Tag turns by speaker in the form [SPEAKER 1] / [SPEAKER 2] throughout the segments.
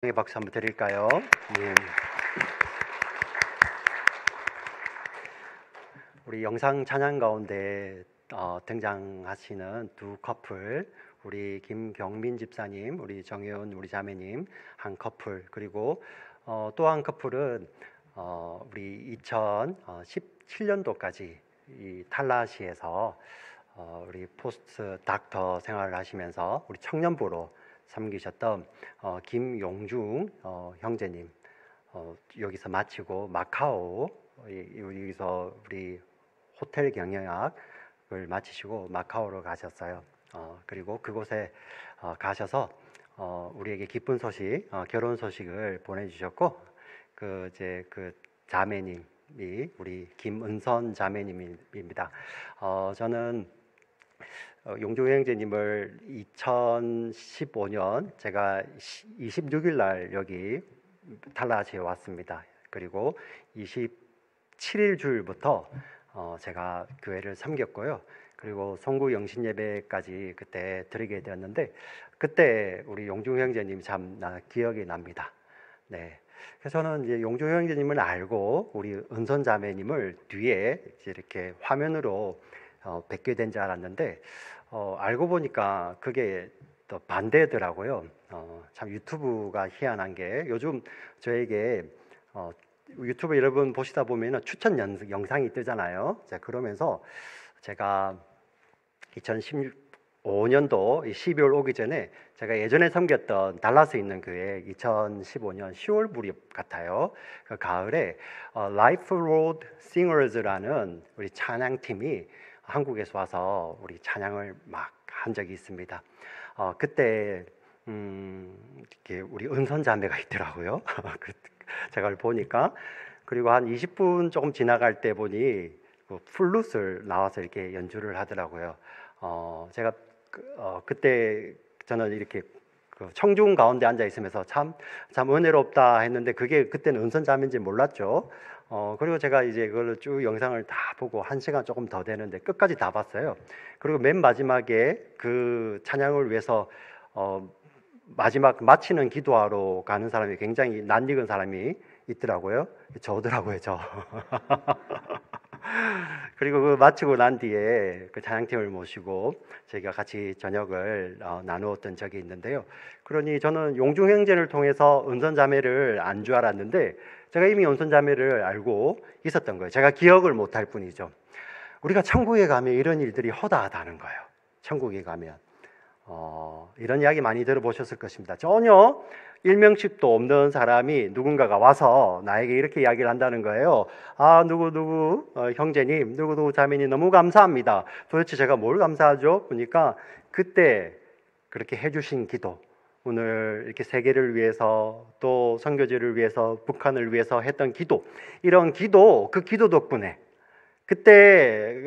[SPEAKER 1] 박수 한번 드릴까요? 예. 우리 영상 찬양 가운데 등장하시는 두 커플, 우리 김경민 집사님, 우리 정혜원 우리 자매님 한 커플, 그리고 또 한 커플은 우리 2017년도까지 이 탈라시에서 우리 포스트 닥터 생활을 하시면서 우리 청년부로 섬기셨던 김용중 형제님, 여기서 마치고 마카오, 여기서 우리 호텔 경영학을 마치시고 마카오로 가셨어요. 그리고 그곳에 가셔서 우리에게 기쁜 소식, 결혼 소식을 보내주셨고, 그 자매님이 우리 김은선 자매님입니다. 저는 용조 형제님을 2015년 제가 26일 날 여기 탈라시에 왔습니다. 그리고 27일 주일부터 제가 교회를 섬겼고요. 그리고 송구 영신 예배까지 그때 드리게 되었는데, 그때 우리 용조 형제님 참 기억이 납니다. 네. 그래서 저는 이제 용조 형제님을 알고 우리 은선 자매님을 뒤에 이렇게 화면으로 뵙게 된 줄 알았는데, 알고 보니까 그게 또 반대더라고요. 참 유튜브가 희한한 게, 요즘 저에게 유튜브 여러분 보시다 보면 추천 영상이 뜨잖아요. 자, 그러면서 제가 2015년도 12월 오기 전에 제가 예전에 섬겼던 달라스에 있는 교회 2015년 10월 무렵 같아요. 그 가을에 Life Road Singers라는 우리 찬양팀이 한국에서 와서 우리 찬양을 막 한 적이 있습니다. 그때 이렇게 우리 은선 자매가 있더라고요. 제가 보니까. 그리고 한 20분 조금 지나갈 때 보니 그 플룻을 나와서 이렇게 연주를 하더라고요. 제가 그때 저는 이렇게 그 청중 가운데 앉아 있으면서 참 은혜롭다 했는데, 그게 그때는 은선 자매인지 몰랐죠. 그리고 제가 이제 그걸 쭉 영상을 다 보고 1시간 조금 더 되는데 끝까지 다 봤어요. 그리고 맨 마지막에 그 찬양을 위해서 마지막 마치는 기도하러 가는 사람이 굉장히 낯익은 사람이 있더라고요. 저더라고요, 저. 그리고 그 마치고 난 뒤에 그 찬양팀을 모시고 저희가 같이 저녁을 나누었던 적이 있는데요. 그러니 저는 용중 형제를 통해서 은선 자매를 안 줄 알았는데, 제가 이미 은선 자매를 알고 있었던 거예요. 제가 기억을 못할 뿐이죠. 우리가 천국에 가면 이런 일들이 허다하다는 거예요. 천국에 가면 이런 이야기 많이 들어보셨을 것입니다. 전혀 일명식도 없는 사람이 누군가가 와서 나에게 이렇게 이야기를 한다는 거예요. 누구 형제님, 누구 자매님 너무 감사합니다. 도대체 제가 뭘 감사하죠? 보니까 그때 그렇게 해주신 기도, 오늘 이렇게 세계를 위해서, 또 선교지를 위해서, 북한을 위해서 했던 기도, 이런 기도, 그 기도 덕분에, 그때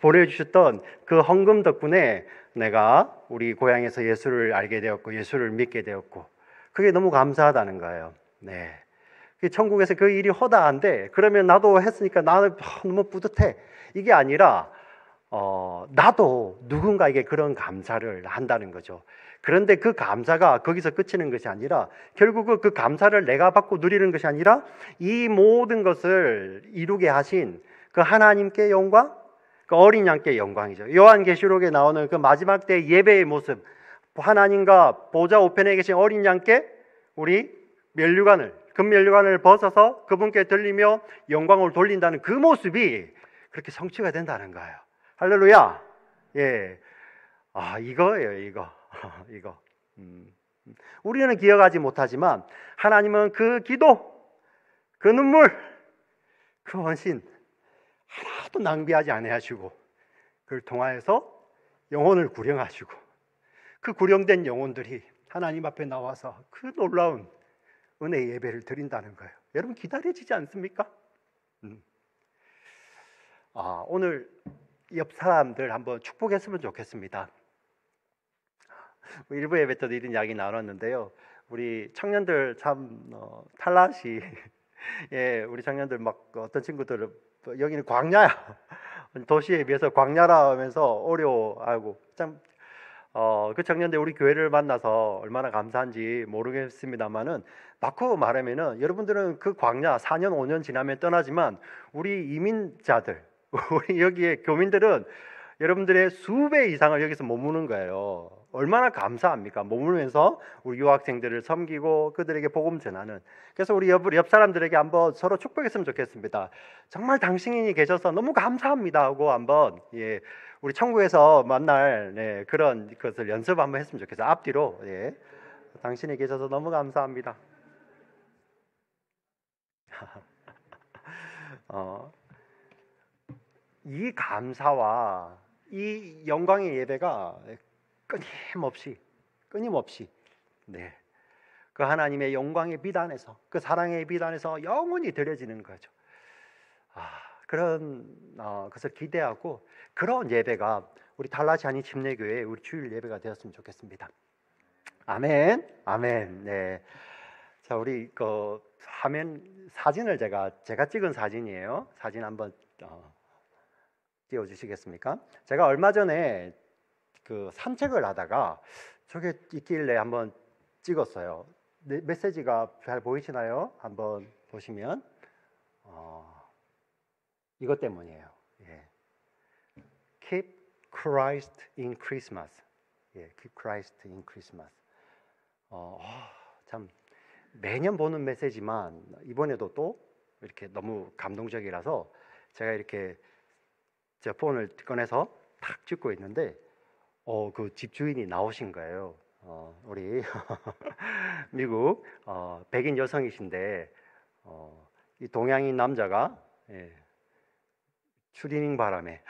[SPEAKER 1] 보내주셨던 그 헌금 덕분에 내가 우리 고향에서 예수를 알게 되었고 예수를 믿게 되었고, 그게 너무 감사하다는 거예요. 네. 천국에서 그 일이 허다한데, 그러면 나도 했으니까 나는 너무 뿌듯해, 이게 아니라 나도 누군가에게 그런 감사를 한다는 거죠. 그런데 그 감사가 거기서 그치는 것이 아니라, 결국 그 감사를 내가 받고 누리는 것이 아니라, 이 모든 것을 이루게 하신 그 하나님께 영광, 그 어린 양께 영광이죠. 요한계시록에 나오는 그 마지막 때 예배의 모습, 하나님과 보좌 우편에 계신 어린 양께 우리 금면류관을 벗어서 그분께 들리며 영광을 돌린다는 그 모습이 그렇게 성취가 된다는 거예요. 할렐루야. 예. 이거예요, 이거. 이거. 우리는 기억하지 못하지만 하나님은 그 기도, 그 눈물, 그 헌신 하나도 낭비하지 아니하시고, 그걸 통하여서 영혼을 구령하시고, 그 구령된 영혼들이 하나님 앞에 나와서 그 놀라운 은혜의 예배를 드린다는 거예요. 여러분, 기다려지지 않습니까? 오늘 옆 사람들 한번 축복했으면 좋겠습니다. 일부 예배 때도 이런 이야기 나눴는데요. 우리 청년들 참 탈라시 예, 우리 청년들 막 어떤 친구들은 여기는 광야야, 도시에 비해서 광야라 하면서 어려워하고, 참 그 청년들 우리 교회를 만나서 얼마나 감사한지 모르겠습니다만은 바꿔 말하면은 여러분들은 그 광야 4년 5년 지나면 떠나지만 우리 이민자들 우리 여기에 교민들은 여러분들의 수배 이상을 여기서 머무는 거예요. 얼마나 감사합니까? 머물면서 우리 유학생들을 섬기고 그들에게 복음 전하는. 그래서 우리 옆 사람들에게 한번 서로 축복했으면 좋겠습니다. 정말 당신이 계셔서 너무 감사합니다 하고 한번 우리 천국에서 만날 그런 것을 연습 한번 했으면 좋겠어요. 앞뒤로 당신이 계셔서 너무 감사합니다. 이 감사와 이 영광의 예배가 끊임없이 그 하나님의 영광의 빛 안에서 그 사랑의 빛 안에서 영원히 드려지는 거죠. 그런 것을 기대하고 그런 예배가 우리 달라지아니 침례교회 우리 주일 예배가 되었으면 좋겠습니다. 아멘, 아멘. 네. 자, 우리 그 화면 사진을 제가 찍은 사진이에요. 사진 한번 띄워주시겠습니까? 제가 얼마 전에 그 산책을 하다가 저게 있길래 한번 찍었어요. 메시지가 잘 보이시나요? 한번 보시면 이것 때문이에요. Keep Christ in Christmas. Keep Christ in Christmas. 참 매년 보는 메시지만 이번에도 또 이렇게 너무 감동적이라서 제가 이렇게 제 폰을 꺼내서 탁 찍고 있는데 그 집주인이 나오신 거예요. 우리 미국 백인 여성이신데 이 동양인 남자가 추리닝 바람에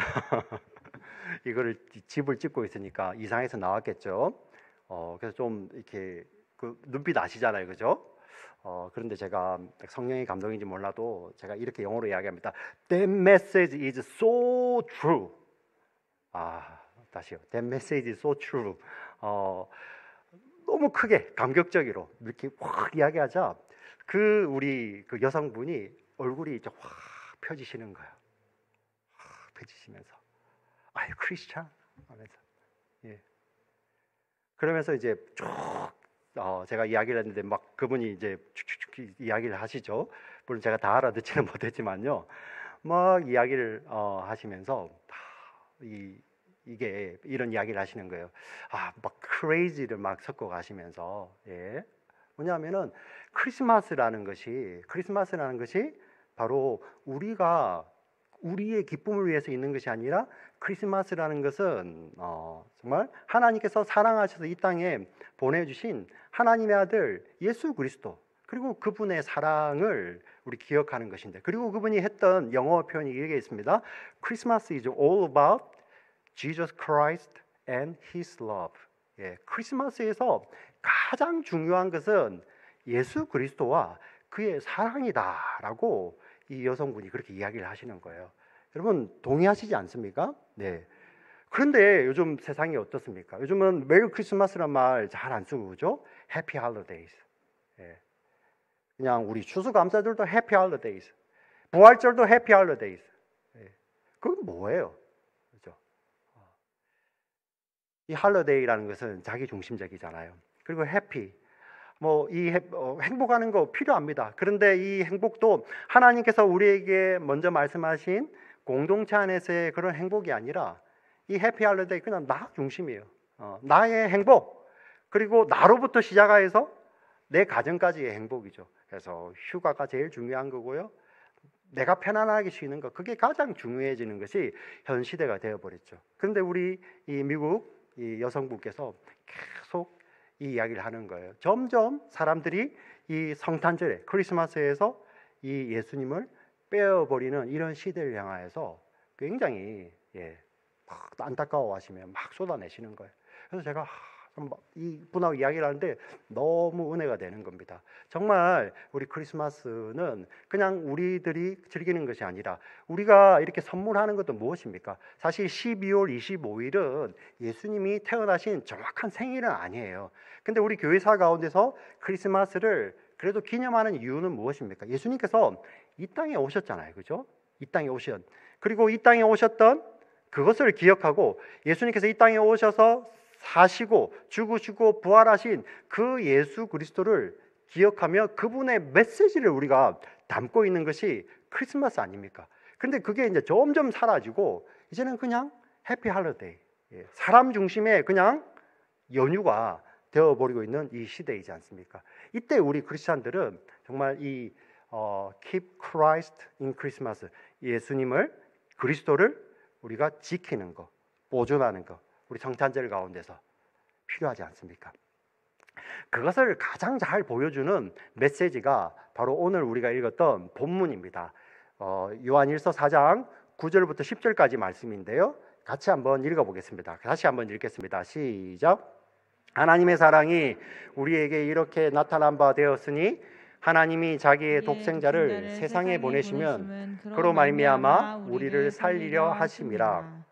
[SPEAKER 1] 이거를 집을 찍고 있으니까 이상해서 나왔겠죠. 그래서 좀 이렇게 그 눈빛 아시잖아요, 그죠? 그런데 제가 성령의 감동인지 몰라도 제가 이렇게 영어로 이야기합니다. That message is so true. 다시요. That message is so true. 너무 크게 감격적으로 이렇게 확 이야기하자 우리 그 여성분이 얼굴이 이제 확 펴지시는 거예요. 확 펴지시면서 Are you Christian? 하면서 그러면서 이제 쭉 제가 이야기를 했는데 막 그분이 이제 쭉쭉쭉 이야기를 하시죠. 물론 제가 다 알아듣지는 못했지만요. 막 이야기를 하시면서 이게 이런 이야기를 하시는 거예요. 막 크레이지를 막 섞어 가시면서 뭐냐면은 크리스마스라는 것이 바로 우리가 우리의 기쁨을 위해서 있는 것이 아니라 크리스마스라는 것은 정말 하나님께서 사랑하셔서 이 땅에 보내주신 하나님의 아들 예수 그리스도 그리고 그분의 사랑을 우리 기억하는 것인데 그리고 그분이 했던 영어 표현이 이게 있습니다. Christmas is all about Jesus Christ and His love. 크리스마스에서 가장 중요한 것은 예수 그리스도와 그의 사랑이다라고 이 여성분이 그렇게 이야기를 하시는 거예요. 여러분 동의하시지 않습니까? 네. 그런데 요즘 세상이 어떻습니까? 요즘은 메리 크리스마스란 말 잘 안 쓰고 그죠? 해피 할리데이즈. 그냥 우리 추수감사절도 해피 할리데이즈. 부활절도 해피 할리데이즈. 그건 뭐예요? 그죠? 이 할리데이라는 것은 자기 중심적이잖아요. 그리고 해피 행복하는 거 필요합니다. 그런데 이 행복도 하나님께서 우리에게 먼저 말씀하신 공동체 안에서의 그런 행복이 아니라 이 해피 할리데이 그냥 나 중심이에요. 나의 행복 그리고 나로부터 시작해서 내 가정까지의 행복이죠. 그래서 휴가가 제일 중요한 거고요. 내가 편안하게 쉬는 것 그게 가장 중요해지는 것이 현 시대가 되어버렸죠. 그런데 우리 이 미국 이 여성분께서 계속 이 이야기를 하는 거예요. 점점 사람들이 이 성탄절에 크리스마스에서 이 예수님을 빼어버리는 이런 시대를 향하여서 굉장히 막 안타까워하시며 막 쏟아내시는 거예요. 그래서 제가 이분하고 이야기를 하는데 너무 은혜가 되는 겁니다. 정말 우리 크리스마스는 그냥 우리들이 즐기는 것이 아니라 우리가 이렇게 선물하는 것도 무엇입니까? 사실 12월 25일은 예수님이 태어나신 정확한 생일은 아니에요. 근데 우리 교회사 가운데서 크리스마스를 그래도 기념하는 이유는 무엇입니까? 예수님께서 이 땅에 오셨잖아요. 그죠? 이 땅에 그리고 이 땅에 오셨던 그것을 기억하고 예수님께서 이 땅에 오셔서 사시고 죽으시고 부활하신 그 예수 그리스도를 기억하며 그분의 메시지를 우리가 담고 있는 것이 크리스마스 아닙니까? 근데 그게 이제 점점 사라지고 이제는 그냥 해피 할러데이, 사람 중심의 그냥 연휴가 되어버리고 있는 이 시대이지 않습니까? 이때 우리 크리스찬들은 정말 이 Keep Christ in Christmas, 예수님을, 그리스도를 우리가 지키는 것, 보존하는 것, 우리 성탄절 가운데서 필요하지 않습니까? 그것을 가장 잘 보여주는 메시지가 바로 오늘 우리가 읽었던 본문입니다. 요한일서 4장 9절부터 10절까지 말씀인데요. 같이 한번 읽어보겠습니다. 다시 한번 읽겠습니다. 시작. 하나님의 사랑이 우리에게 이렇게 나타난 바 되었으니 하나님이 자기의 독생자를 세상에 보내시면 그로 말미암아 우리를 살리려 하심이라.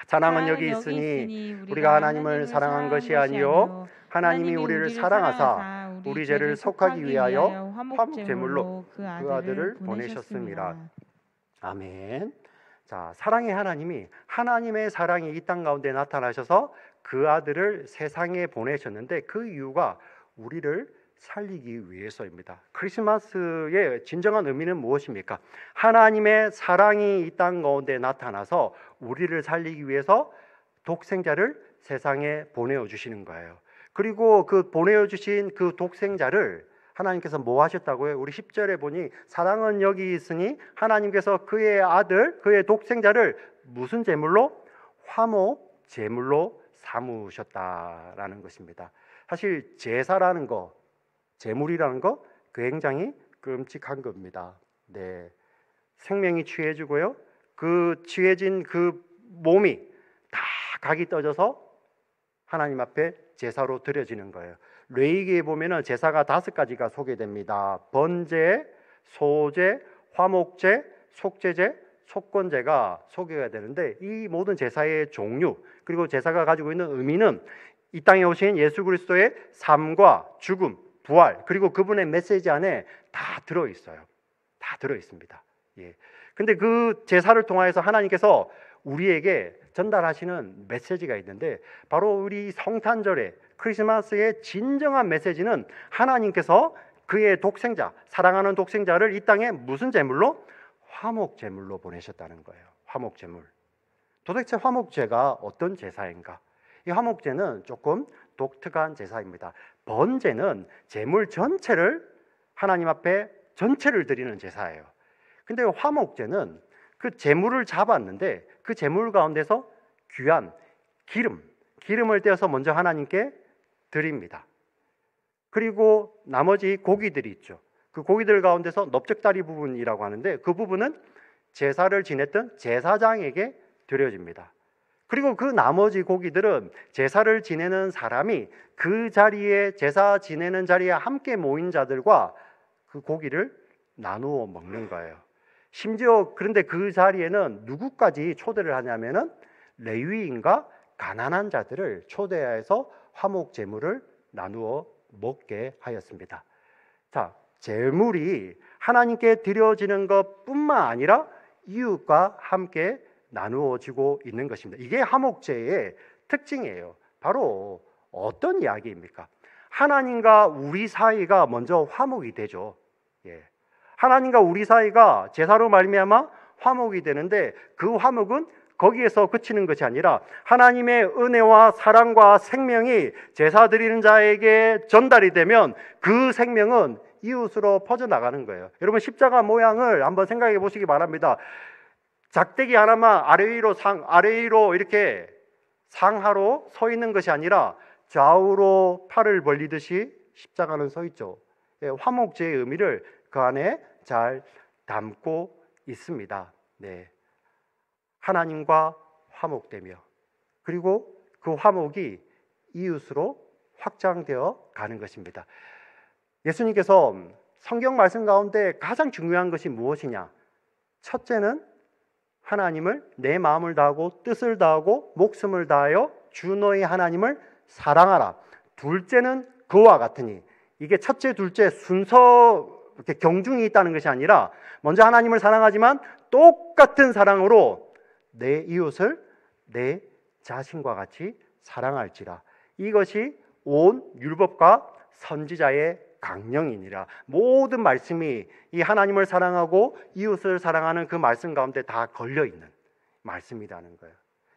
[SPEAKER 1] 사랑은 여기 있으니 우리가 하나님을 사랑한 것이 아니요 하나님이 우리를 사랑하사 우리 죄를 속하기 위하여 화목 제물로 그 아들을 보내셨습니다. 아멘. 자, 사랑의 하나님이, 하나님의 사랑이 이 땅 가운데 나타나셔서 그 아들을 세상에 보내셨는데 그 이유가 우리를 살리기 위해서입니다. 크리스마스의 진정한 의미는 무엇입니까? 하나님의 사랑이 이 땅 가운데 나타나서 우리를 살리기 위해서 독생자를 세상에 보내어 주시는 거예요. 그리고 그 보내어 주신 그 독생자를 하나님께서 뭐 하셨다고요? 우리 10절에 보니 사랑은 여기 있으니 하나님께서 그의 아들, 그의 독생자를 무슨 제물로? 화목 제물로 삼으셨다라는 것입니다. 사실 제사라는 거, 제물이라는 거 굉장히 끔찍한 겁니다. 네, 생명이 취해지고요. 그 취해진 그 몸이 다 각이 떠져서 하나님 앞에 제사로 드려지는 거예요. 레위기에 보면은 제사가 5가지가 소개됩니다. 번제, 소제, 화목제, 속제제, 속건제가 소개가 되는데 이 모든 제사의 종류 그리고 제사가 가지고 있는 의미는 이 땅에 오신 예수 그리스도의 삶과 죽음, 부활 그리고 그분의 메시지 안에 다 들어 있어요. 다 들어 있습니다. 예. 근데 그 제사를 통하여서 하나님께서 우리에게 전달하시는 메시지가 있는데 바로 우리 성탄절에 크리스마스의 진정한 메시지는 하나님께서 그의 독생자, 사랑하는 독생자를 이 땅에 무슨 제물로? 화목 제물로 보내셨다는 거예요. 화목 제물. 도대체 화목제가 어떤 제사인가? 이 화목제는 조금 독특한 제사입니다. 번제는 제물 전체를 하나님 앞에 전체를 드리는 제사예요. 근데 화목제는 그 제물을 잡았는데 그 제물 가운데서 귀한 기름을 떼어서 먼저 하나님께 드립니다. 그리고 나머지 고기들이 있죠. 그 고기들 가운데서 넓적다리 부분이라고 하는데 그 부분은 제사를 지냈던 제사장에게 드려집니다. 그리고 그 나머지 고기들은 제사를 지내는 사람이 그 자리에 제사 지내는 자리에 함께 모인 자들과 그 고기를 나누어 먹는 거예요. 심지어 그런데 그 자리에는 누구까지 초대를 하냐면은 레위인과 가난한 자들을 초대해서 화목 제물을 나누어 먹게 하였습니다. 자, 제물이 하나님께 드려지는 것뿐만 아니라 이웃과 함께 나누어지고 있는 것입니다. 이게 화목제의 특징이에요. 바로 어떤 이야기입니까? 하나님과 우리 사이가 먼저 화목이 되죠. 예. 하나님과 우리 사이가 제사로 말미암아 화목이 되는데 그 화목은 거기에서 그치는 것이 아니라 하나님의 은혜와 사랑과 생명이 제사 드리는 자에게 전달이 되면 그 생명은 이웃으로 퍼져나가는 거예요. 여러분 십자가 모양을 한번 생각해 보시기 바랍니다. 작대기 하나만 아래 위로 이렇게 상하로 서 있는 것이 아니라 좌우로 팔을 벌리듯이 십자가는 서 있죠. 화목제의 의미를 그 안에 잘 담고 있습니다. 네. 하나님과 화목되며 그리고 그 화목이 이웃으로 확장되어 가는 것입니다. 예수님께서 성경 말씀 가운데 가장 중요한 것이 무엇이냐? 첫째는 하나님을 내 마음을 다하고 뜻을 다하고 목숨을 다하여 주 너의 하나님을 사랑하라. 둘째는 그와 같으니. 이게 첫째, 둘째 순서 이렇게 경중이 있다는 것이 아니라 먼저 하나님을 사랑하지만 똑같은 사랑으로 내 이웃을 내 자신과 같이 사랑할지라. 이것이 온 율법과 선지자의 강령이니라. 모든 말씀이 이 하나님을 사랑하고 이웃을 사랑하는 그 말씀 가운데 다 걸려있는 말씀이라는 거예요.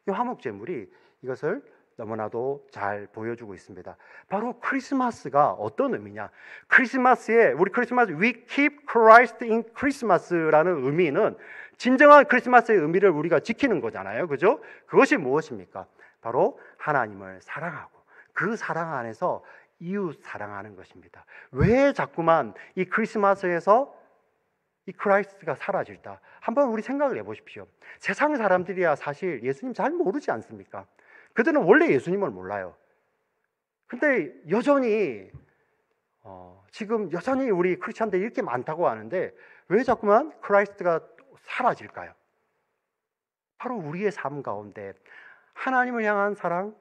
[SPEAKER 1] 이 화목제물이 이것을 너무나도 잘 보여주고 있습니다. 바로 크리스마스가 어떤 의미냐? 크리스마스에 우리 크리스마스 We keep Christ in Christmas라는 의미는 진정한 크리스마스의 의미를 우리가 지키는 거잖아요. 그죠? 그것이 무엇입니까? 바로 하나님을 사랑하고 그 사랑 안에서 이웃 사랑하는 것입니다. 왜 자꾸만 이 크리스마스에서 이 크라이스트가 사라질까? 한번 우리 생각을 해보십시오. 세상 사람들이야 사실 예수님 잘 모르지 않습니까? 그들은 원래 예수님을 몰라요. 근데 여전히 지금 여전히 우리 크리스천들이 이렇게 많다고 하는데 왜 자꾸만 크라이스트가 사라질까요? 바로 우리의 삶 가운데 하나님을 향한 사랑,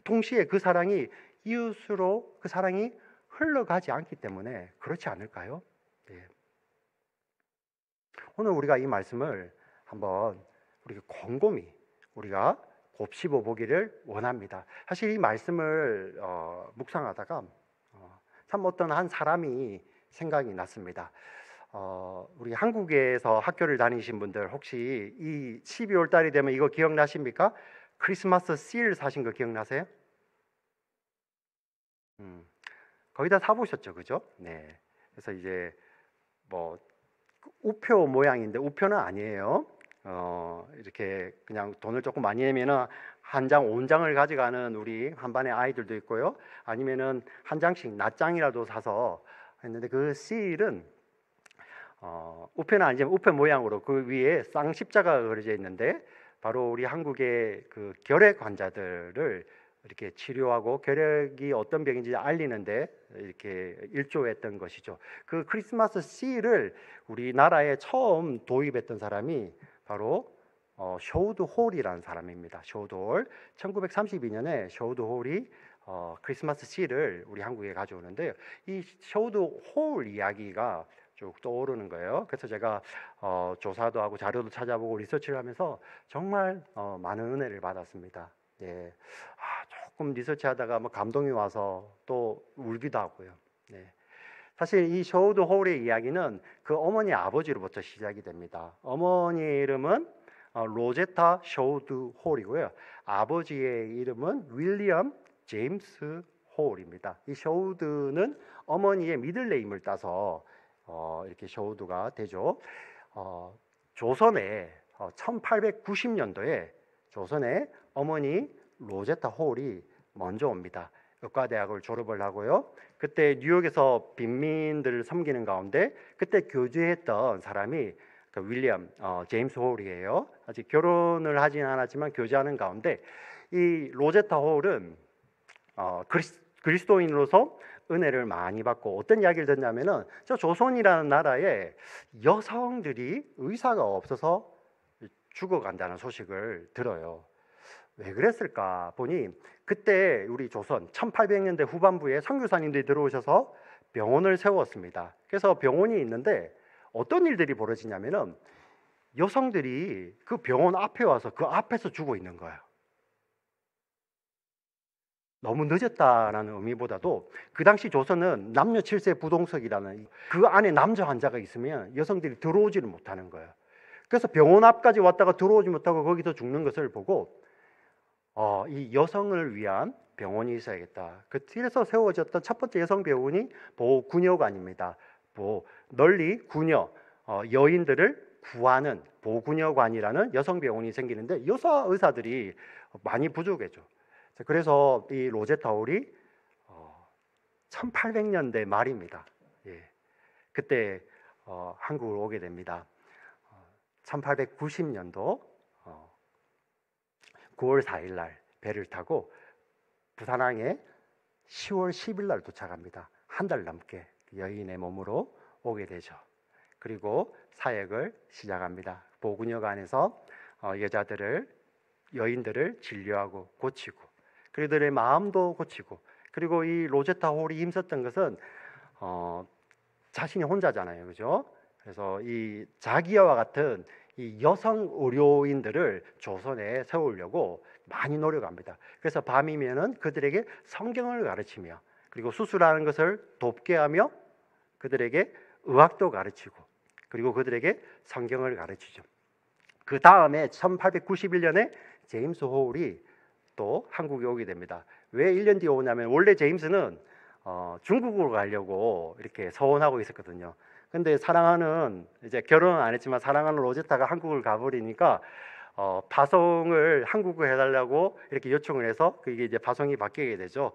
[SPEAKER 1] 동시에 그 사랑이 이웃으로 그 사랑이 흘러가지 않기 때문에 그렇지 않을까요? 네. 오늘 우리가 이 말씀을 한번 우리가 곰곰이 우리가 곱씹어 보기를 원합니다. 사실 이 말씀을 묵상하다가 참 어떤 한 사람이 생각이 났습니다. 우리 한국에서 학교를 다니신 분들 혹시 이 12월 달이 되면 이거 기억나십니까? 크리스마스 실 사신 거 기억나세요? 거의 다 사보셨죠, 그죠? 네. 그래서 이제 뭐 우표 모양인데 우표는 아니에요. 이렇게 그냥 돈을 조금 많이 내면은 한 장, 온 장을 가져가는 우리 한 반의 아이들도 있고요. 아니면은 한 장씩 낱장이라도 사서 했는데 그 실은 우표는 아니지만 우표 모양으로 그 위에 쌍십자가가 그려져 있는데 바로 우리 한국의 그 결핵 환자들을 이렇게 치료하고 결핵이 어떤 병인지 알리는데 이렇게 일조했던 것이죠. 그 크리스마스 실을 우리나라에 처음 도입했던 사람이 바로 쇼우드 홀이라는 사람입니다. 쇼우드 홀. 1932년에 쇼우드 홀이 크리스마스 실을 우리 한국에 가져오는데요. 이 쇼우드 홀 이야기가 쭉 떠오르는 거예요. 그래서 제가 조사도 하고 자료도 찾아보고 리서치를 하면서 정말 많은 은혜를 받았습니다. 예. 조금 리서치하다가 뭐 감동이 와서 또 울기도 하고요. 네. 사실 이 쇼우드 홀의 이야기는 그 어머니 아버지로부터 시작이 됩니다. 어머니 이름은 로제타 쇼우드 홀이고요. 아버지의 이름은 윌리엄 제임스 홀입니다. 이 쇼우드는 어머니의 미들네임을 따서 이렇게 쇼우드가 되죠. 조선에 1890년도에 조선에 어머니 로제타 홀이 먼저 옵니다. 의과대학을 졸업을 하고요. 그때 뉴욕에서 빈민들을 섬기는 가운데 그때 교제했던 사람이 그 윌리엄 제임스 홀이에요. 아직 결혼을 하진 않았지만 교제하는 가운데 이 로제타 홀은 그리스도인으로서 은혜를 많이 받고 어떤 이야기를 듣냐면은 저 조선이라는 나라에 여성들이 의사가 없어서 죽어간다는 소식을 들어요. 왜 그랬을까 보니 그때 우리 조선 1800년대 후반부에 선교사님들이 들어오셔서 병원을 세웠습니다. 그래서 병원이 있는데 어떤 일들이 벌어지냐면은 여성들이 그 병원 앞에 와서 그 앞에서 죽어 있는 거예요. 너무 늦었다라는 의미보다도 그 당시 조선은 남녀 7세 부동석이라는 그 안에 남자 환자가 있으면 여성들이 들어오지를 못하는 거예요. 그래서 병원 앞까지 왔다가 들어오지 못하고 거기서 죽는 것을 보고 이 여성을 위한 병원이 있어야겠다. 그래서 세워졌던 첫 번째 여성 병원이 보구녀관입니다. 널리 구녀, 여인들을 구하는 보구녀관이라는 여성 병원이 생기는데 여자 의사들이 많이 부족해져. 그래서 이 로제타 홀이 1800년대 말입니다. 예. 그때 한국을 오게 됩니다. 1890년도 9월 4일 날 배를 타고 부산항에 10월 10일 날 도착합니다. 한 달 넘게 여인의 몸으로 오게 되죠. 그리고 사역을 시작합니다. 보구녀관에서 여인들을 진료하고 고치고 그들의 마음도 고치고 그리고 이 로제타 홀이 힘썼던 것은 자신이 혼자잖아요, 그죠? 그래서 이 자기와 같은 이 여성 의료인들을 조선에 세우려고 많이 노력합니다. 그래서 밤이면은 그들에게 성경을 가르치며, 그리고 수술하는 것을 돕게 하며 그들에게 의학도 가르치고, 그리고 그들에게 성경을 가르치죠. 그 다음에 1891년에 제임스 호울이 또 한국에 오게 됩니다. 왜 1년 뒤에 오냐면, 원래 제임스는 중국으로 가려고 이렇게 서원하고 있었거든요. 근데 사랑하는, 이제 결혼은 안 했지만 사랑하는 로제타가 한국을 가버리니까 파송을 한국으로 해달라고 이렇게 요청을 해서 그게 이제 파송이 바뀌게 되죠.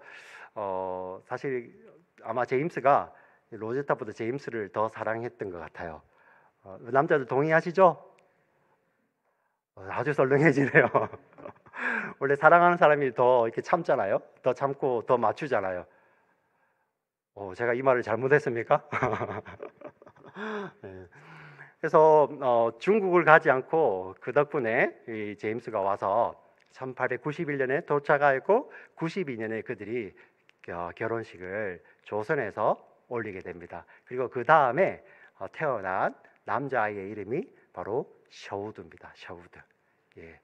[SPEAKER 1] 사실 아마 제임스가 로제타보다 제임스를 더 사랑했던 것 같아요. 남자들 동의하시죠? 아주 썰렁해지네요. 원래 사랑하는 사람이 더 이렇게 참잖아요. 더 참고 더 맞추잖아요. 제가 이 말을 잘못했습니까? 네. 그래서 중국을 가지 않고 그 덕분에 이 제임스가 와서 1891년에 도착하였고 92년에 그들이 결혼식을 조선에서 올리게 됩니다. 그리고 그 다음에 태어난 남자아이의 이름이 바로 셔우드입니다. 셔우드. 예.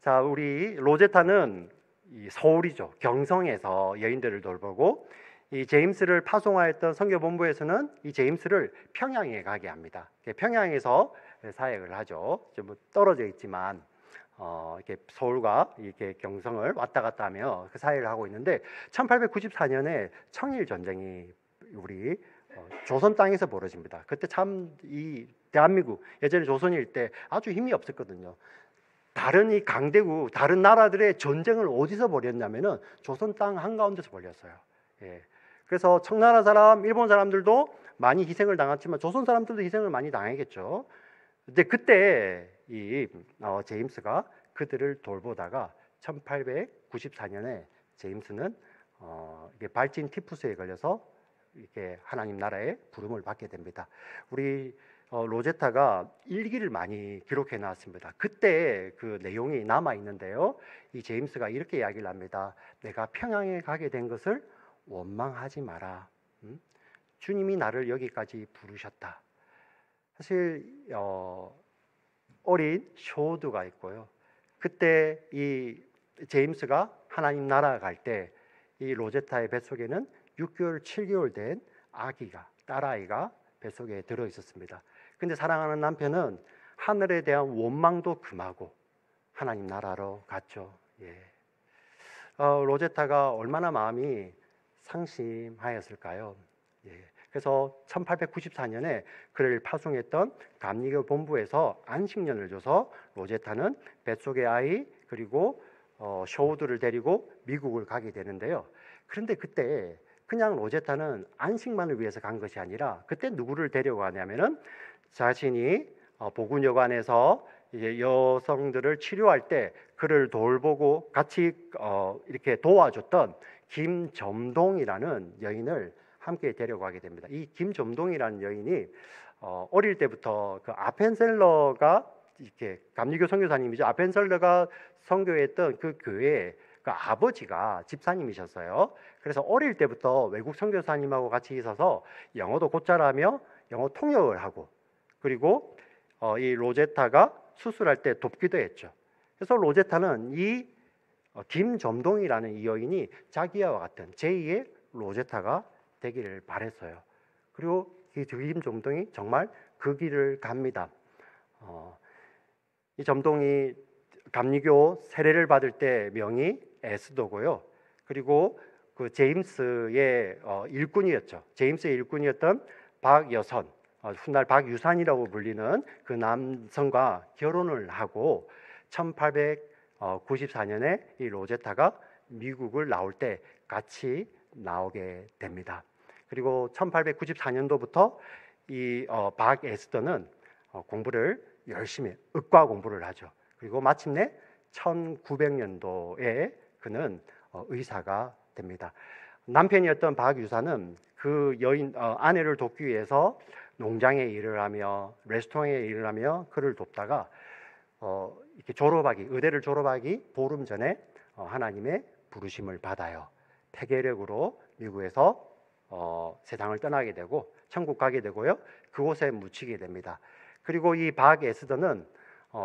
[SPEAKER 1] 자, 우리 로제타는 이 서울이죠. 경성에서 여인들을 돌보고, 이 제임스를 파송하였던 선교본부에서는 이 제임스를 평양에 가게 합니다. 평양에서 사역을 하죠. 좀 떨어져 있지만 이렇게 서울과 이렇게 경성을 왔다 갔다 하며 그 사역을 하고 있는데, 1894년에 청일 전쟁이 우리 조선 땅에서 벌어집니다. 그때 참 이 대한민국, 예전에 조선일 때 아주 힘이 없었거든요. 다른 이 강대국, 다른 나라들의 전쟁을 어디서 벌였냐면은 조선 땅 한가운데서 벌였어요. 예. 그래서 청나라 사람, 일본 사람들도 많이 희생을 당했지만 조선 사람들도 희생을 많이 당했겠죠. 근데 그때 이 제임스가 그들을 돌보다가 1894년에 제임스는 이게 발진 티푸스에 걸려서 이렇게 하나님 나라의 부름을 받게 됩니다. 우리 로제타가 일기를 많이 기록해 놨습니다. 그때 그 내용이 남아 있는데요. 이 제임스가 이렇게 이야기를 합니다. 내가 평양에 가게 된 것을 원망하지 마라. 주님이 나를 여기까지 부르셨다. 사실 어린 쇼드가 있고요. 그때 이 제임스가 하나님 나라 갈 때 이 로제타의 뱃속에는 6개월, 7개월 된 아기가, 딸아이가 뱃속에 들어 있었습니다. 근데 사랑하는 남편은 하늘에 대한 원망도 금하고 하나님 나라로 갔죠. 예. 로제타가 얼마나 마음이 상심하였을까요? 예. 그래서 1894년에 그를 파송했던 감리교 본부에서 안식년을 줘서 로제타는 뱃속의 아이 그리고 셔우드를 데리고 미국을 가게 되는데요. 그런데 그때 그냥 로제타는 안식만을 위해서 간 것이 아니라 그때 누구를 데려가냐면은 자신이 보군여관에서 이제 여성들을 치료할 때 그를 돌보고 같이 이렇게 도와줬던 김점동이라는 여인을 함께 데려가게 됩니다. 이 김점동이라는 여인이 어릴 때부터 그 아펜셀러가 이렇게 감리교 선교사님이죠. 아펜셀러가 선교했던 그 교회에 그 아버지가 집사님이셨어요. 그래서 어릴 때부터 외국 선교사님하고 같이 있어서 영어도 곧잘하며 영어 통역을 하고, 그리고 이 로제타가 수술할 때 돕기도 했죠. 그래서 로제타는 이 김점동이라는 이 여인이 자기와 같은 제2의 로제타가 되기를 바랬어요. 그리고 이 김점동이 정말 그 길을 갑니다. 이 점동이 감리교 세례를 받을 때 명이 에스더고요. 그리고 그 제임스의 일꾼이었죠. 제임스의 일꾼이었던 박여선, 훗날 박유산이라고 불리는 그 남성과 결혼을 하고 1894년에 이 로제타가 미국을 나올 때 같이 나오게 됩니다. 그리고 1894년도부터 이 박에스더는 공부를 열심히 의과 공부를 하죠. 그리고 마침내 1900년도에 그는 의사가 됩니다. 남편이었던 박유사는 그 여인 아내를 돕기 위해서 농장에 일을 하며 레스토랑에 일을 하며 그를 돕다가 이렇게 의대를 졸업하기 보름 전에 하나님의 부르심을 받아요. 폐결핵으로 미국에서 세상을 떠나게 되고 천국 가게 되고요. 그곳에 묻히게 됩니다. 그리고 이 박에스더는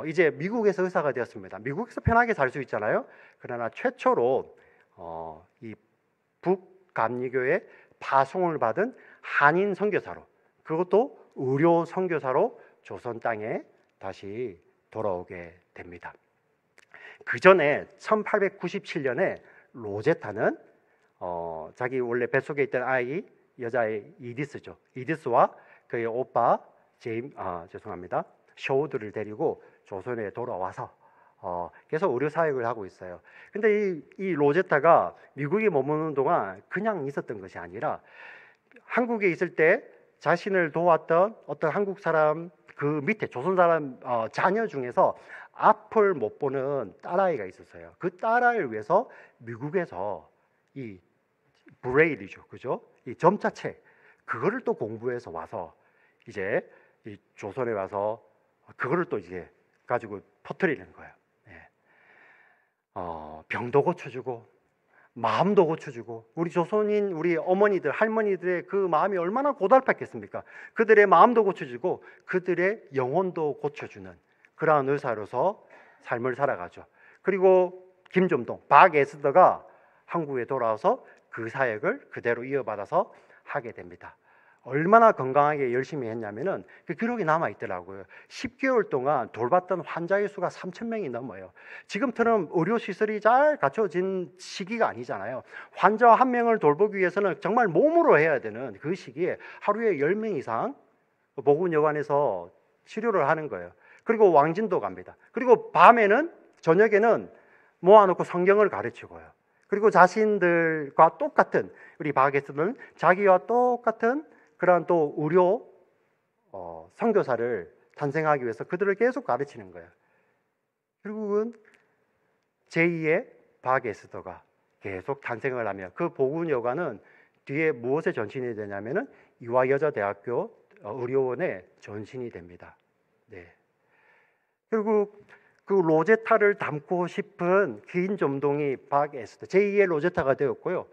[SPEAKER 1] 이제 미국에서 의사가 되었습니다. 미국에서 편하게 살 수 있잖아요. 그러나 최초로 이 북감리교의 파송을 받은 한인 선교사로, 그것도 의료 선교사로 조선 땅에 다시 돌아오게 됩니다. 그 전에 1897년에 로제타는 자기 원래 뱃속에 있던 아이, 여자의 이디스죠. 이디스와 그의 오빠 셔우드를 데리고 조선에 돌아와서 계속 의료 사역을 하고 있어요. 근데 이 로제타가 미국에 머무는 동안 그냥 있었던 것이 아니라 한국에 있을 때 자신을 도왔던 어떤 한국 사람 그 밑에 조선 사람 자녀 중에서 앞을 못 보는 딸아이가 있었어요. 그 딸아이를 위해서 미국에서 이 브레일이죠, 그죠? 이 점자책 그거를 또 공부해서 와서 이제 이 조선에 와서 그거를 또 이제 가지고 퍼뜨리는 거예요. 예. 병도 고쳐주고 마음도 고쳐주고, 우리 조선인 우리 어머니들 할머니들의 그 마음이 얼마나 고달팠겠습니까? 그들의 마음도 고쳐주고 그들의 영혼도 고쳐주는 그러한 의사로서 삶을 살아가죠. 그리고 김점동, 박에스더가 한국에 돌아와서 그 사역을 그대로 이어받아서 하게 됩니다. 얼마나 건강하게 열심히 했냐면은 그 기록이 남아 있더라고요. 10개월 동안 돌봤던 환자의 수가 3,000명이 넘어요. 지금처럼 의료 시설이 잘 갖춰진 시기가 아니잖아요. 환자 한 명을 돌보기 위해서는 정말 몸으로 해야 되는 그 시기에 하루에 10명 이상 보건여관에서 치료를 하는 거예요. 그리고 왕진도 갑니다. 그리고 밤에는, 저녁에는 모아놓고 성경을 가르치고요. 그리고 자신들과 똑같은, 우리 바게스는 자기와 똑같은 그러한 또 의료 선교사를 탄생하기 위해서 그들을 계속 가르치는 거예요. 결국은 제2의 바게스더가 계속 탄생을 하며 그 보훈여관은 뒤에 무엇에 전신이 되냐면은 이화여자대학교 의료원의 전신이 됩니다. 네. 결국 그 로제타를 담고 싶은 김점동이 박에스더, 제2의 로제타가 되었고요.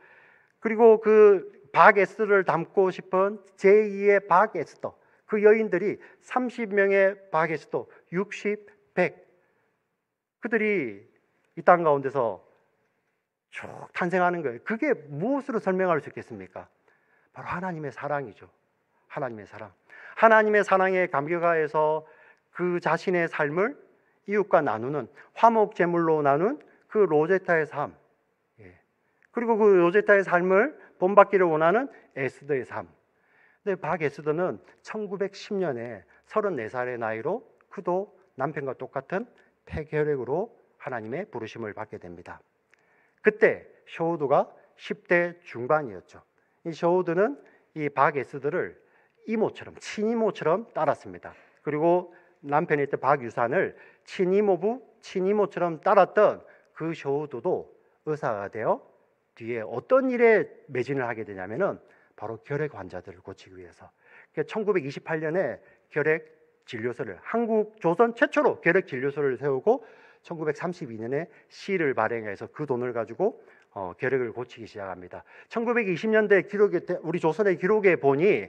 [SPEAKER 1] 그리고 그 박에스더를 담고 싶은 제2의 박에스더, 그 여인들이 30명의 박에스더, 60, 100 그들이 이 땅 가운데서 쭉 탄생하는 거예요. 그게 무엇으로 설명할 수 있겠습니까? 바로 하나님의 사랑이죠. 하나님의 사랑. 하나님의 사랑에 감격하여서 그 자신의 삶을 이웃과 나누는, 화목제물로 나눈 그 로제타의 삶, 그리고 그 로제타의 삶을 본받기를 원하는 에스더의 삶. 근데 박에스더는 1910년에 34살의 나이로 그도 남편과 똑같은 폐결핵으로 하나님의 부르심을 받게 됩니다. 그때 셔우드가 10대 중반이었죠. 이 셔우드는 이 박에스더를 이모처럼, 친이모처럼 따랐습니다. 그리고 남편이 있던 박유산을 친이모부, 친이모처럼 따랐던 그 셔우드도 의사가 되어 뒤에 어떤 일에 매진을 하게 되냐면은 바로 결핵 환자들을 고치기 위해서. 1928년에 결핵 진료소를, 한국 조선 최초로 결핵 진료소를 세우고 1932년에 시를 발행해서 그 돈을 가지고 결핵을 고치기 시작합니다. 1920년대 기록에, 우리 조선의 기록에 보니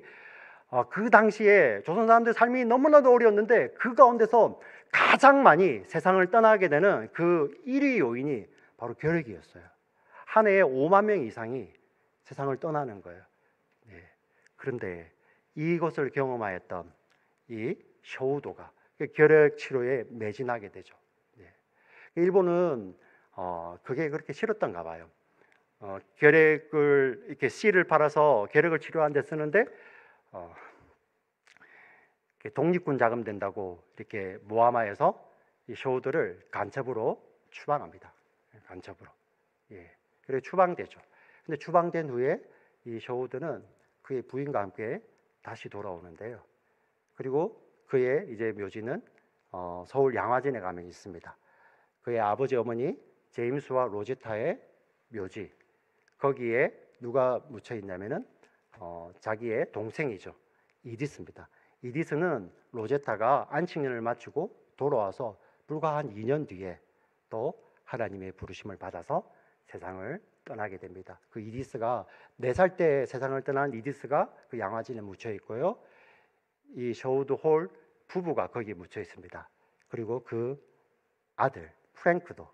[SPEAKER 1] 그 당시에 조선 사람들 삶이 너무나도 어려웠는데 그 가운데서 가장 많이 세상을 떠나게 되는 그 1위 요인이 바로 결핵이었어요. 한 해에 5만 명 이상이 세상을 떠나는 거예요. 네. 그런데 이것을 경험하였던 이 셔우도가 결핵 치료에 매진하게 되죠. 네. 일본은 그게 그렇게 싫었던가 봐요. 결핵을 이렇게 씨를 팔아서 결핵을 치료하는 데 쓰는데 독립군 자금 된다고 이렇게 모함하여서 이 셔우도를 간첩으로 추방합니다. 간첩으로. 예. 그래 추방되죠. 근데 추방된 후에 이 셔우드는 그의 부인과 함께 다시 돌아오는데요. 그리고 그의 이제 묘지는 서울 양화진에 가면 있습니다. 그의 아버지 어머니 제임스와 로제타의 묘지, 거기에 누가 묻혀 있냐면은 자기의 동생이죠. 이디스입니다. 이디스는 로제타가 안식년을 마치고 돌아와서 불과 한 2년 뒤에 또 하나님의 부르심을 받아서 세상을 떠나게 됩니다. 그 이디스가 4살 때 세상을 떠난 이디스가 그 양화진에 묻혀 있고요. 이 셔우드 홀 부부가 거기에 묻혀 있습니다. 그리고 그 아들 프랭크도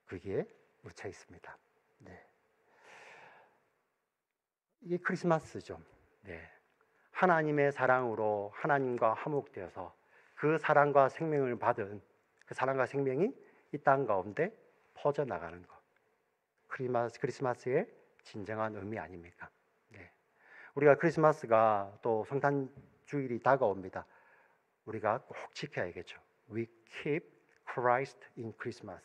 [SPEAKER 1] 거기에 묻혀 있습니다. 네. 이게 크리스마스죠. 네. 하나님의 사랑으로 하나님과 화목되어서 그 사랑과 생명을 받은 그 사랑과 생명이 이 땅 가운데 퍼져나가는 것. 크리스마스의 진정한 의미 아닙니까? 네. 우리가 크리스마스가 또 성탄 주일이 다가옵니다. 우리가 꼭 지켜야겠죠. We keep Christ in Christmas.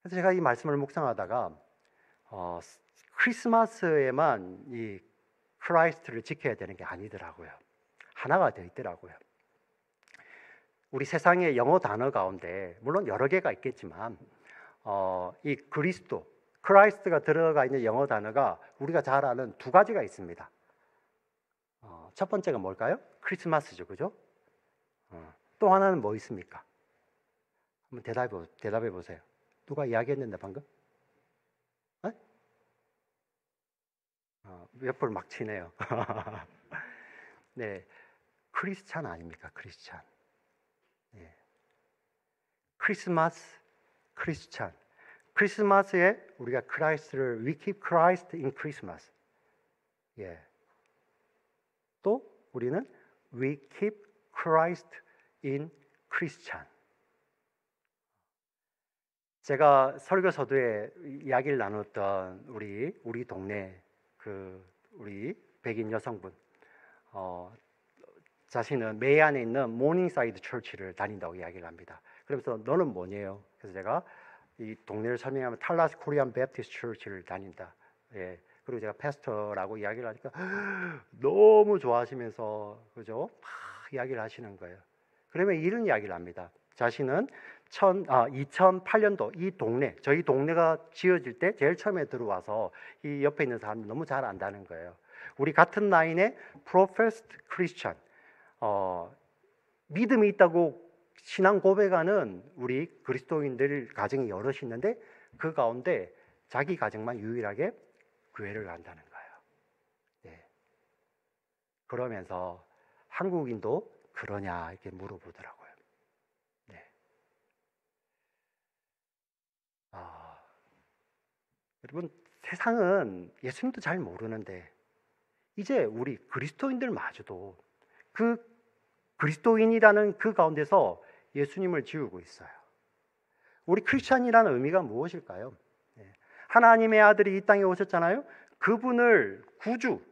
[SPEAKER 1] 그래서 제가 이 말씀을 묵상하다가 크리스마스에만 이 크라이스트를 지켜야 되는 게 아니더라고요. 하나가 되어 있더라고요. 우리 세상의 영어 단어 가운데 물론 여러 개가 있겠지만 이 그리스도, 크라이스트가 들어가 있는 영어 단어가 우리가 잘 아는 두 가지가 있습니다. 첫 번째가 뭘까요? 크리스마스죠, 그죠? 또 하나는 뭐 있습니까? 한번 대답해 보세요. 누가 이야기했는데 방금? 옆을 막 치네요. 네, 크리스찬 아닙니까? 크리스찬. 네. 크리스마스, 크리스찬. 크리스마스에 우리가 크라이스트를 We keep Christ in Christmas. 예. 또 우리는 We keep Christ in Christian. 제가 설교 서두에 이야기를 나눴던 우리 동네 우리 백인 여성분 자신은 메이안에 있는 모닝사이드 처치를 다닌다고 이야기를 합니다. 그러면서 너는 뭐냐요? 그래서 제가 이 동네를 설명하면 탈라스 코리안 베프티스트 처치를 다닌다. 예. 그리고 제가 패스터라고 이야기를 하니까 너무 좋아하시면서 그죠? 막 이야기를 하시는 거예요. 그러면 이런 이야기를 합니다. 자신은 2008년도 저희 동네가 지어질 때 제일 처음에 들어와서 이 옆에 있는 사람이 너무 잘 안다는 거예요. 우리 같은 나이에 professed Christian, 믿음이 있다고 신앙 고백하는 우리 그리스도인들 가정이 여럿이 있는데 그 가운데 자기 가정만 유일하게 교회를 간다는 거예요. 네. 그러면서 한국인도 그러냐 이렇게 물어보더라고요. 네. 여러분 세상은 예수님도 잘 모르는데 이제 우리 그리스도인들마저도 그 그리스도인이라는 그 가운데서 예수님을 지우고 있어요. 우리 크리스찬이라는 의미가 무엇일까요? 하나님의 아들이 이 땅에 오셨잖아요. 그분을 구주,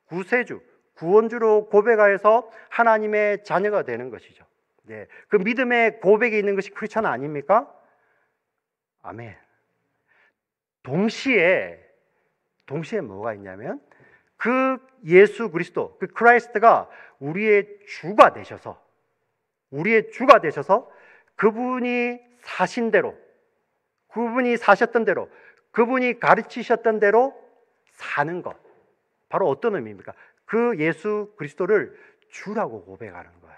[SPEAKER 1] 구세주, 구원주로 고백하여서 하나님의 자녀가 되는 것이죠. 네, 그 믿음의 고백이 있는 것이 크리스찬 아닙니까? 아멘. 동시에 뭐가 있냐면 그 예수 그리스도, 그 크라이스트가 우리의 주가 되셔서 그분이 사신 대로, 그분이 사셨던 대로, 그분이 가르치셨던 대로 사는 것. 바로 어떤 의미입니까? 그 예수 그리스도를 주라고 고백하는 거예요.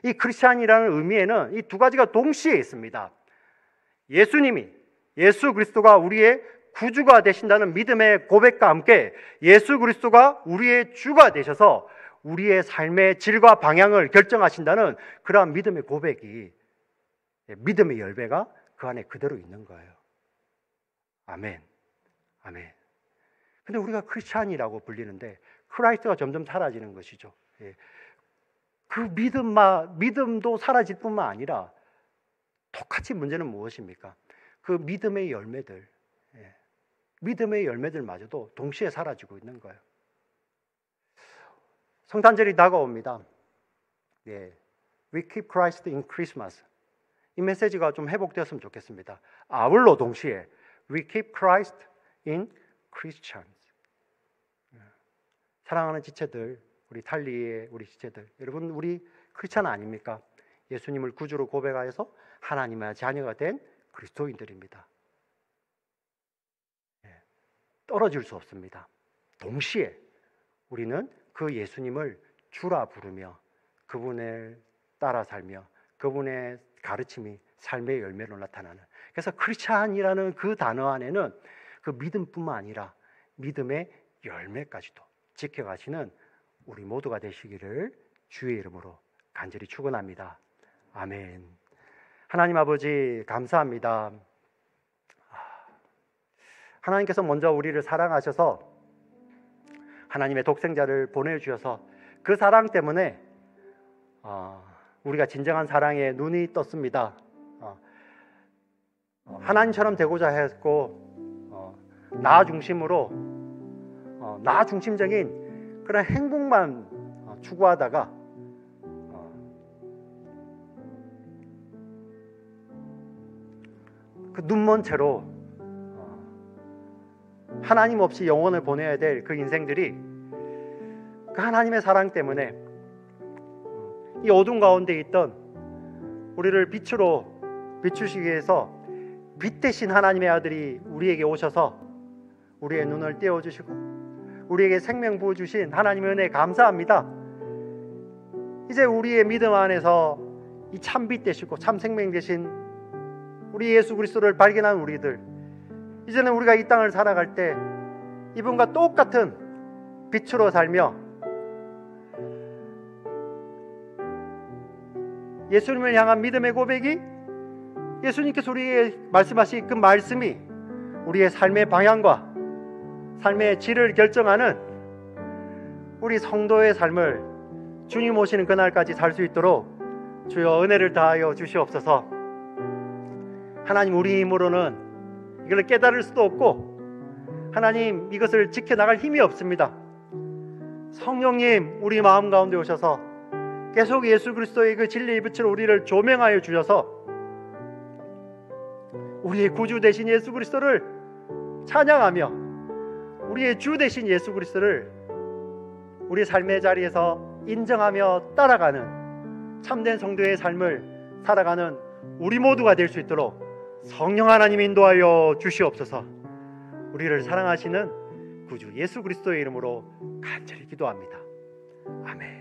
[SPEAKER 1] 이 크리스찬이라는 의미에는 이 두 가지가 동시에 있습니다. 예수 그리스도가 우리의 구주가 되신다는 믿음의 고백과 함께 예수 그리스도가 우리의 주가 되셔서 우리의 삶의 질과 방향을 결정하신다는 그러한 믿음의 고백이, 믿음의 열매가 그 안에 그대로 있는 거예요. 아멘. 아멘. 근데 우리가 크리스찬이라고 불리는데 크라이스트가 점점 사라지는 것이죠. 그 믿음도 사라질 뿐만 아니라 똑같이 문제는 무엇입니까? 그 믿음의 열매들마저도 동시에 사라지고 있는 거예요. 성탄절이 다가옵니다. We keep Christ in Christmas. 이 메시지가 좀 회복되었으면 좋겠습니다. 아울러 동시에 We keep Christ in Christians. 사랑하는 지체들, 우리 탈리의 우리 지체들, 여러분 우리 크리스찬 아닙니까? 예수님을 구주로 고백하여서 하나님의 자녀가 된 그리스도인들입니다. 떨어질 수 없습니다. 동시에 우리는 그 예수님을 주라 부르며 그분을 따라 살며 그분의 가르침이 삶의 열매로 나타나는, 그래서 크리스찬이라는 그 단어 안에는 그 믿음뿐만 아니라 믿음의 열매까지도 지켜가시는 우리 모두가 되시기를 주의 이름으로 간절히 축원합니다. 아멘. 하나님 아버지 감사합니다. 하나님께서 먼저 우리를 사랑하셔서 하나님의 독생자를 보내주셔서 그 사랑 때문에 우리가 진정한 사랑에 눈이 떴습니다. 하나님처럼 되고자 했고 나 중심으로 나 중심적인 그런 행복만 추구하다가 그 눈먼 채로 하나님 없이 영혼을 보내야 될 그 인생들이 그 하나님의 사랑 때문에 이 어둠 가운데 있던 우리를 빛으로 비추시기 위해서 빛 대신 하나님의 아들이 우리에게 오셔서 우리의 눈을 떼어주시고 우리에게 생명 부어주신 하나님의 은혜에 감사합니다. 이제 우리의 믿음 안에서 이 참빛 되시고 참 생명 되신 우리 예수 그리스도를 발견한 우리들, 이제는 우리가 이 땅을 살아갈 때 이분과 똑같은 빛으로 살며 예수님을 향한 믿음의 고백이, 예수님께서 우리에게 말씀하신 그 말씀이 우리의 삶의 방향과 삶의 질을 결정하는 우리 성도의 삶을 주님 오시는 그날까지 살 수 있도록 주여 은혜를 다하여 주시옵소서. 하나님, 우리 힘으로는 이걸 깨달을 수도 없고 하나님 이것을 지켜나갈 힘이 없습니다. 성령님 우리 마음 가운데 오셔서 계속 예수 그리스도의 그 진리의 빛으로 우리를 조명하여 주셔서 우리의 구주 되신 예수 그리스도를 찬양하며 우리의 주 되신 예수 그리스도를 우리 삶의 자리에서 인정하며 따라가는 참된 성도의 삶을 살아가는 우리 모두가 될 수 있도록 성령 하나님 인도하여 주시옵소서. 우리를 사랑하시는 구주 예수 그리스도의 이름으로 간절히 기도합니다. 아멘.